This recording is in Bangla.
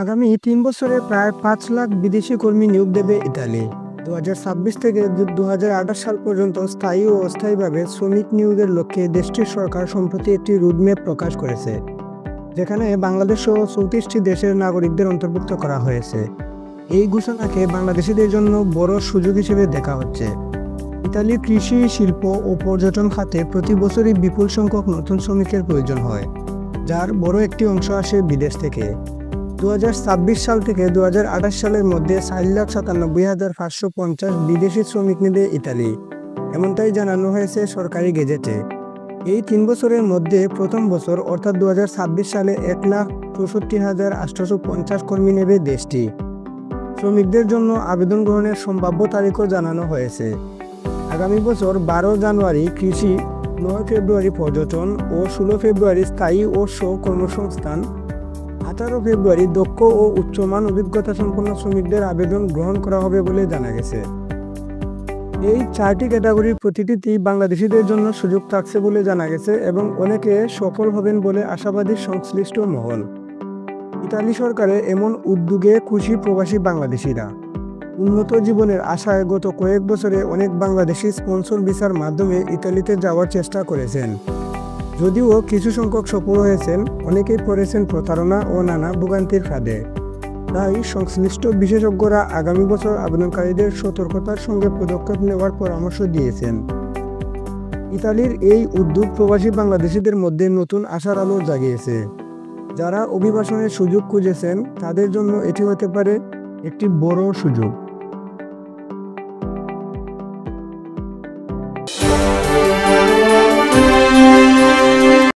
আগামী ৩ বছরে প্রায় ৫ লাখ বিদেশি কর্মী নিয়োগ দেবে ইতালি। ২০২৬ থেকে ২০২৮ সাল পর্যন্ত স্থায়ী ও অস্থায়ীভাবে শ্রমিক নিয়োগের লক্ষ্যে দেশটির সরকার সম্প্রতি একটি রুটম্যাপ প্রকাশ করেছে, যেখানে বাংলাদেশ সহ ৩৪টি দেশের নাগরিকদের অন্তর্ভুক্ত করা হয়েছে। এই ঘোষণাকে বাংলাদেশিদের জন্য বড় সুযোগ হিসেবে দেখা হচ্ছে। ইতালির কৃষি, শিল্প ও পর্যটন খাতে প্রতি বছরই বিপুল সংখ্যক নতুন শ্রমিকের প্রয়োজন হয়, যার বড় একটি অংশ আসে বিদেশ থেকে। ২০২৬ সাল থেকে ২০২৮ সালের মধ্যে ৪,৯৭,৫৫০ বিদেশি শ্রমিক নেবে ইতালি, এমনটাই জানানো হয়েছে সরকারি গেজেটে। এই ৩ বছরের মধ্যে প্রথম বছর অর্থাৎ ২০২৬ সালে ১,৬৪,৮৫০ কর্মী নেবে দেশটি। শ্রমিকদের জন্য আবেদন গ্রহণের সম্ভাব্য তারিখও জানানো হয়েছে। আগামী বছর ১২ জানুয়ারি কৃষি, ৯ ফেব্রুয়ারি পর্যটন ও ১৬ ফেব্রুয়ারি স্থায়ী ও কর্মসংস্থান, ১৮ ফেব্রুয়ারি দক্ষ ও উচ্চমান অভিজ্ঞতা সম্পন্ন শ্রমিকদের আবেদন গ্রহণ করা হবে বলে জানা গেছে। এই ৪টি ক্যাটাগরির প্রতিটিতেই বাংলাদেশিদের জন্য সুযোগ থাকছে বলে জানা গেছে এবং অনেকে সফল হবেন বলে আশাবাদী সংশ্লিষ্ট মহল। ইতালি সরকারের এমন উদ্যোগে খুশি প্রবাসী বাংলাদেশিরা। উন্নত জীবনের আশায় গত কয়েক বছরে অনেক বাংলাদেশি স্পন্সর ভিসার মাধ্যমে ইতালিতে যাওয়ার চেষ্টা করেছেন। যদিও কিছু সংখ্যক সফল হয়েছেন, অনেকেই পড়েছেন প্রতারণা ও নানা ভোগান্তির ফাঁদে। তাই সংশ্লিষ্ট বিশেষজ্ঞরা আগামী বছর আবেদনকারীদের সতর্কতার সঙ্গে পদক্ষেপ নেওয়ার পরামর্শ দিয়েছেন। ইতালির এই উদ্যোগ প্রবাসী বাংলাদেশিদের মধ্যে নতুন আশার আলো জাগিয়েছে। যারা অভিবাসনের সুযোগ খুঁজেছেন তাদের জন্য এটি হতে পারে একটি বড় সুযোগ।